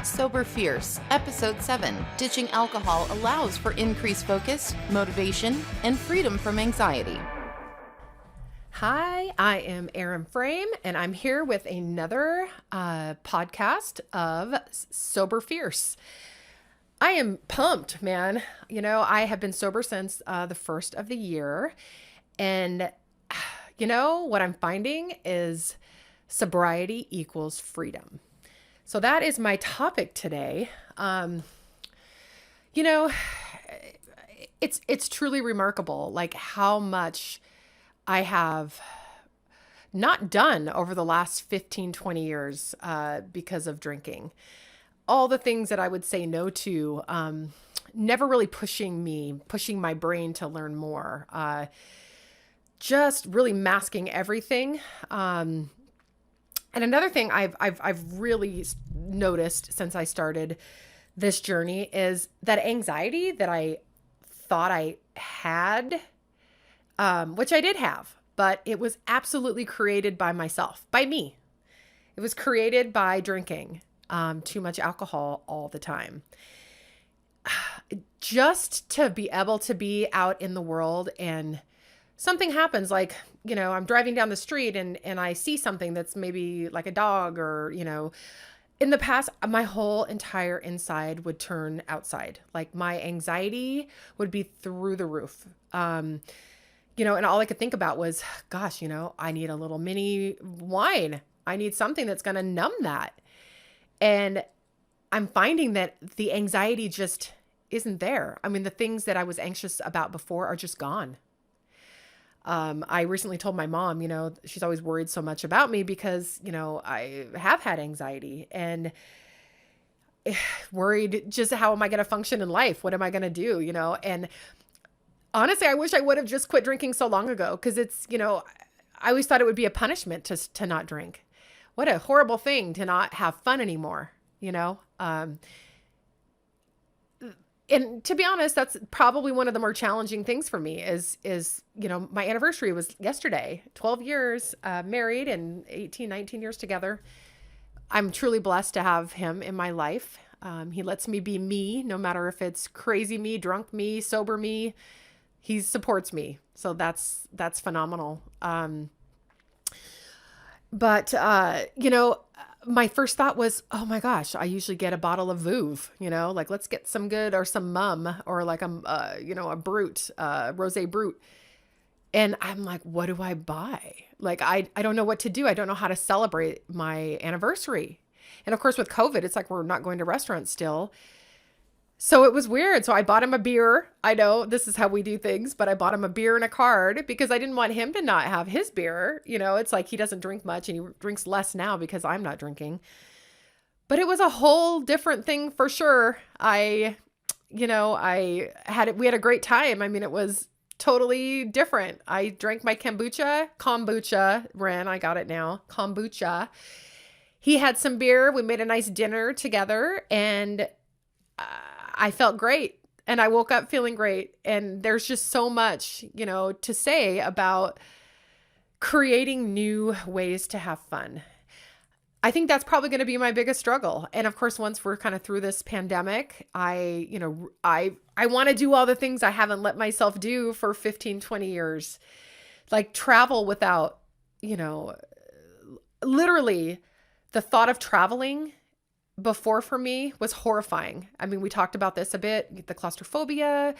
Sober Fierce, Episode 7, Ditching Alcohol Allows for Increased Focus, Motivation, and Freedom from Anxiety. Hi, I am Erin Frame, and I'm here with another podcast of Sober Fierce. I am pumped, man. You know, I have been sober since the first of the year, and you know, what I'm finding is sobriety equals freedom. So that is my topic today. You know, it's truly remarkable, like how much I have not done over the last 15, 20 years because of drinking. All the things that I would say no to, never really pushing my brain to learn more, just really masking everything. And another thing I've really noticed since I started this journey is that anxiety that I thought I had, which I did have, but it was absolutely created by myself, by me. It was created by drinking too much alcohol all the time. Just to be able to be out in the world and something happens, like, you know, I'm driving down the street and I see something that's maybe like a dog or, you know, in the past, my whole entire inside would turn outside. Like my anxiety would be through the roof. You know, and all I could think about was, gosh, you know, I need a little mini wine. I need something that's going to numb that. And I'm finding that the anxiety just isn't there. I mean, the things that I was anxious about before are just gone. I recently told my mom, you know, she's always worried so much about me because, you know, I have had anxiety and worried just how am I going to function in life? What am I going to do? You know, and honestly, I wish I would have just quit drinking so long ago because it's, you know, I always thought it would be a punishment to not drink. What a horrible thing to not have fun anymore, you know? And to be honest, that's probably one of the more challenging things for me is, you know, my anniversary was yesterday, 12 years married and 18, 19 years together. I'm truly blessed to have him in my life. He lets me be me, no matter if it's crazy me, drunk me, sober me. He supports me. So that's phenomenal. But you know, my first thought was, oh my gosh, I usually get a bottle of Vouv, you know, like let's get some good or some Mum or like you know, a Brut, Rosé Brut. And I'm like, what do I buy? Like, I don't know what to do. I don't know how to celebrate my anniversary. And of course with COVID, it's like, we're not going to restaurants still. So it was weird. So I bought him a beer. I know this is how we do things, but I bought him a beer and a card because I didn't want him to not have his beer. You know, it's like he doesn't drink much and he drinks less now because I'm not drinking. But it was a whole different thing for sure. We had a great time. I mean, it was totally different. I drank my kombucha, Ren, I got it now, kombucha. He had some beer. We made a nice dinner together and I felt great and I woke up feeling great. And there's just so much, you know, to say about creating new ways to have fun. I think that's probably going to be my biggest struggle. And of course, once we're kind of through this pandemic, I want to do all the things I haven't let myself do for 15, 20 years, like travel without, you know, literally the thought of traveling before for me was horrifying. I mean, we talked about this a bit, the claustrophobia,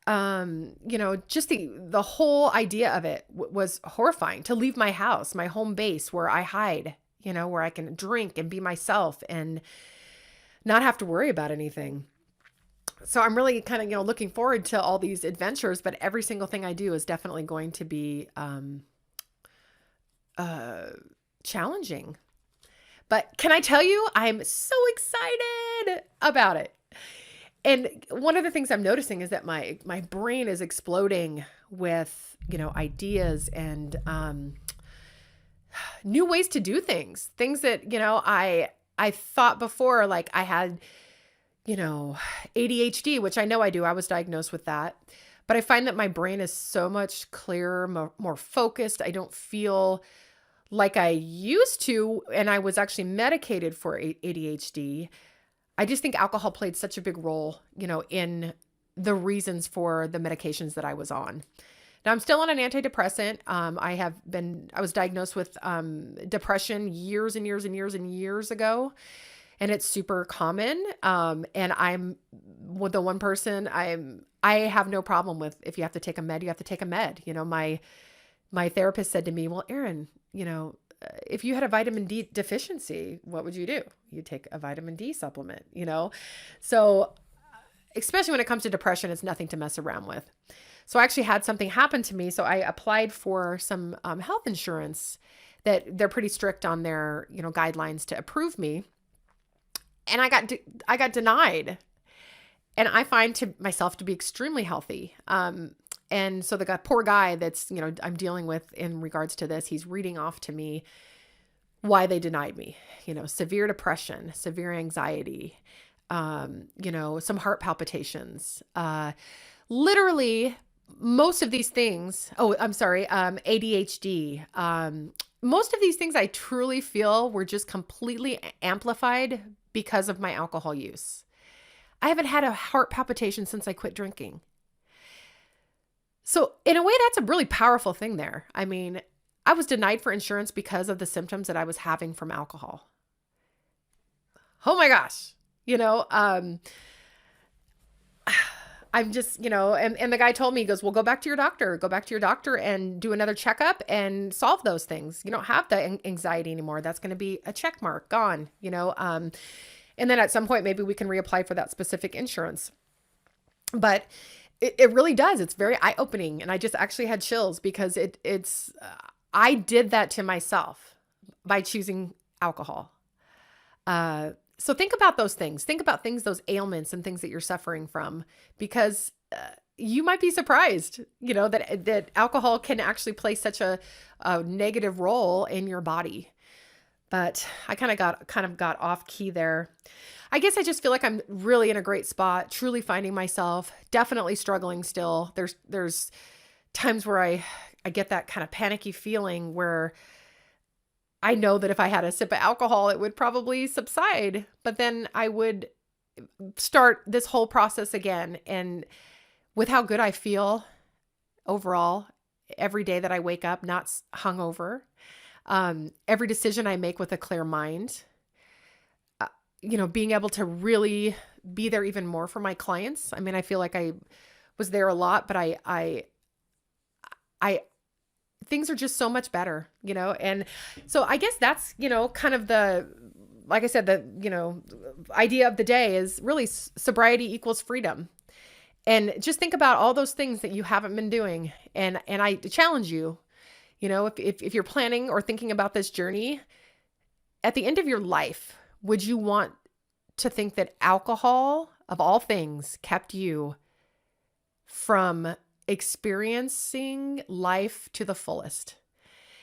you know, just the whole idea of it was horrifying to leave my house, my home base where I hide, you know, where I can drink and be myself and not have to worry about anything. So I'm really kind of, you know, looking forward to all these adventures, but every single thing I do is definitely going to be, challenging. But can I tell you, I'm so excited about it. And one of the things I'm noticing is that my brain is exploding with, you know, ideas and new ways to do things that, you know, I thought before, like I had, you know, ADHD, which I know I do. I was diagnosed with that. But I find that my brain is so much clearer, more focused. I don't feel like I used to, and I was actually medicated for ADHD. I just think alcohol played such a big role, in the reasons for the medications that I was on. Now I'm still on an antidepressant. I was diagnosed with depression years and years and years and years ago, and it's super common. And I'm the one person I have no problem with. If you have to take a med, you have to take a med. My therapist said to me, well, Erin, if you had a vitamin D deficiency, what would you do? You take a vitamin D supplement. So especially when it comes to depression, it's nothing to mess around with. So I actually had something happen to me. So I applied for some health insurance that they're pretty strict on their, guidelines to approve me. And I got denied. And I find myself to be extremely healthy. And so the poor guy that's, I'm dealing with in regards to this, he's reading off to me why they denied me, severe depression, severe anxiety, some heart palpitations, literally most of these things. Oh, I'm sorry. ADHD. Most of these things I truly feel were just completely amplified because of my alcohol use. I haven't had a heart palpitation since I quit drinking. So in a way, that's a really powerful thing there. I mean, I was denied for insurance because of the symptoms that I was having from alcohol. Oh my gosh. I'm just, and the guy told me, he goes, well, go back to your doctor and do another checkup and solve those things. You don't have the anxiety anymore. That's going to be a check mark gone, and then at some point, maybe we can reapply for that specific insurance. But it really does. It's very eye-opening. And I just actually had chills because I did that to myself by choosing alcohol. So think about those things. Think about those ailments and things that you're suffering from, because you might be surprised, that alcohol can actually play such a negative role in your body. But I kind of got off key there. I guess I just feel like I'm really in a great spot, truly finding myself, definitely struggling still. There's times where I get that kind of panicky feeling where I know that if I had a sip of alcohol, it would probably subside, but then I would start this whole process again. And with how good I feel overall, every day that I wake up, not hungover, every decision I make with a clear mind, being able to really be there even more for my clients. I mean, I feel like I was there a lot, but I things are just so much better, and so I guess that's, kind of like I said, the idea of the day is really sobriety equals freedom. And just think about all those things that you haven't been doing. And I challenge you, if you're planning or thinking about this journey, at the end of your life, would you want to think that alcohol, of all things, kept you from experiencing life to the fullest?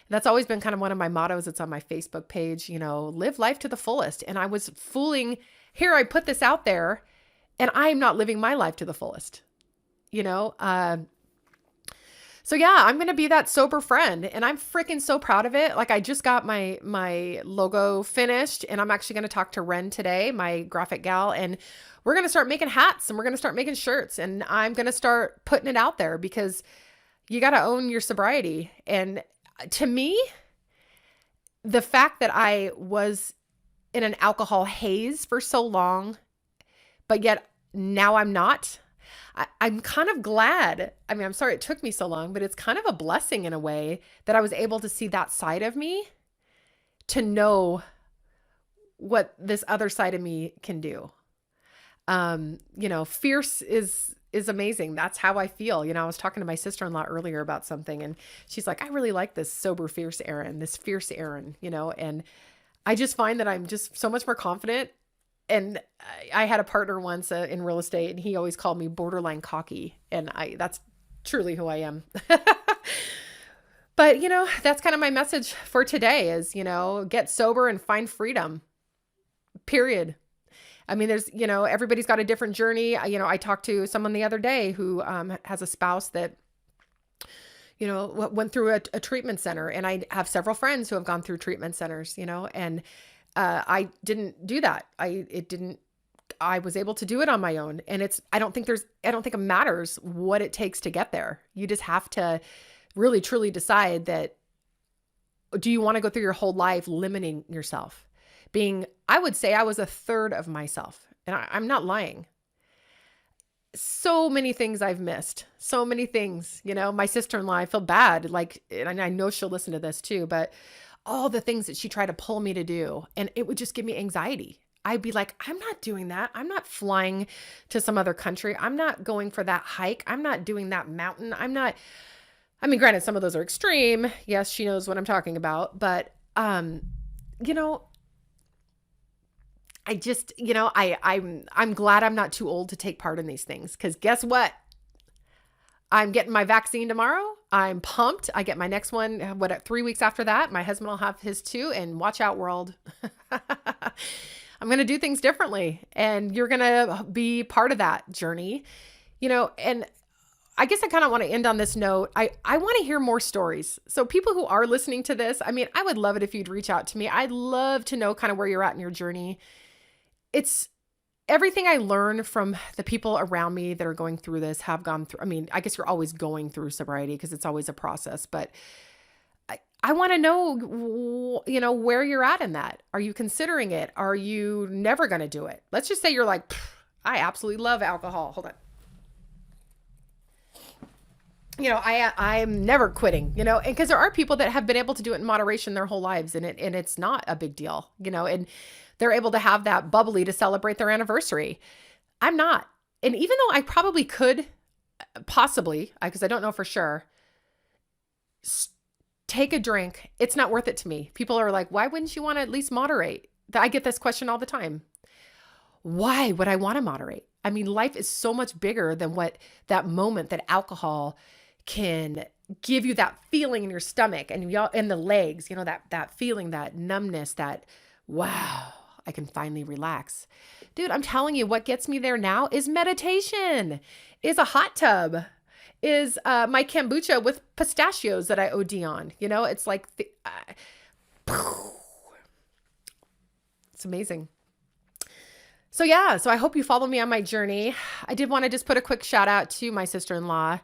And that's always been kind of one of my mottos. It's on my Facebook page, live life to the fullest. And I was here I put this out there, and I'm not living my life to the fullest, So yeah, I'm going to be that sober friend, and I'm freaking so proud of it. Like, I just got my logo finished, and I'm actually going to talk to Ren today, my graphic gal, and we're going to start making hats, and we're going to start making shirts, and I'm going to start putting it out there, because you got to own your sobriety. And to me, the fact that I was in an alcohol haze for so long, but yet now I'm not, I'm kind of glad. I mean, I'm sorry it took me so long, but it's kind of a blessing in a way that I was able to see that side of me, to know what this other side of me can do. Fierce is amazing. That's how I feel. I was talking to my sister-in-law earlier about something, and she's like, I really like this sober, fierce Erin, this fierce Erin, and I just find that I'm just so much more confident. And I had a partner once in real estate, and he always called me borderline cocky. And that's truly who I am. But, that's kind of my message for today is, get sober and find freedom, period. I mean, there's, everybody's got a different journey. I talked to someone the other day who has a spouse that, went through a treatment center. And I have several friends who have gone through treatment centers, and I didn't do that. I I was able to do it on my own. And I don't think it matters what it takes to get there. You just have to really, truly decide that, do you want to go through your whole life limiting yourself? I would say I was a third of myself. And I'm not lying. So many things I've missed. So many things, my sister-in-law, I feel bad. And I know she'll listen to this too, but all the things that she tried to pull me to do, and it would just give me anxiety. I'd be like, I'm not doing that. I'm not flying to some other country. I'm not going for that hike. I'm not doing that mountain. Granted, some of those are extreme. Yes, she knows what I'm talking about, but, I just, I'm glad I'm not too old to take part in these things. Cause guess what? I'm getting my vaccine tomorrow. I'm pumped. I get my next one, 3 weeks after that, my husband will have his too, and watch out, world. I'm going to do things differently, and you're going to be part of that journey, and I guess I kind of want to end on this note. I want to hear more stories. So people who are listening to this, I would love it if you'd reach out to me. I'd love to know kind of where you're at in your journey. It's everything I learn from the people around me that are going through this, have gone through. I guess you're always going through sobriety because it's always a process, but I want to know, where you're at in that. Are you considering it? Are you never going to do it? Let's just say you're like, I absolutely love alcohol. Hold on. I'm never quitting, and because there are people that have been able to do it in moderation their whole lives, and it's not a big deal, and they're able to have that bubbly to celebrate their anniversary. I'm not. And even though I probably could possibly, because I don't know for sure, take a drink, it's not worth it to me. People are like, why wouldn't you want to at least moderate? I get this question all the time. Why would I want to moderate? Life is so much bigger than what that moment that alcohol can give you, that feeling in your stomach and in the legs, that feeling, that numbness, that, wow, I can finally relax. Dude, I'm telling you, what gets me there now is meditation, is a hot tub, is my kombucha with pistachios that I OD on. It's like, it's amazing. So yeah, so I hope you follow me on my journey. I did want to just put a quick shout out to my sister-in-law.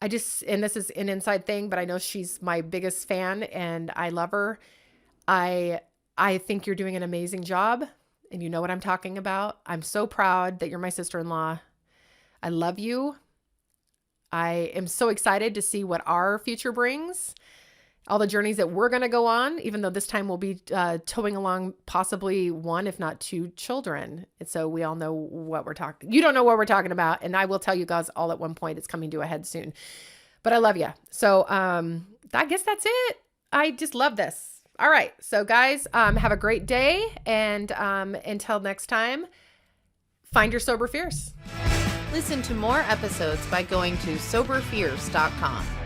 And this is an inside thing, but I know she's my biggest fan and I love her. I think you're doing an amazing job, and you know what I'm talking about. I'm so proud that you're my sister-in-law. I love you. I am so excited to see what our future brings, all the journeys that we're going to go on, even though this time we'll be towing along possibly one, if not two children. And so we all know what we're talking. You don't know what we're talking about. And I will tell you guys all at one point. It's coming to a head soon, but I love you. So I guess that's it. I just love this. All right. So guys, have a great day. And until next time, find your Sober Fierce. Listen to more episodes by going to soberfierce.com.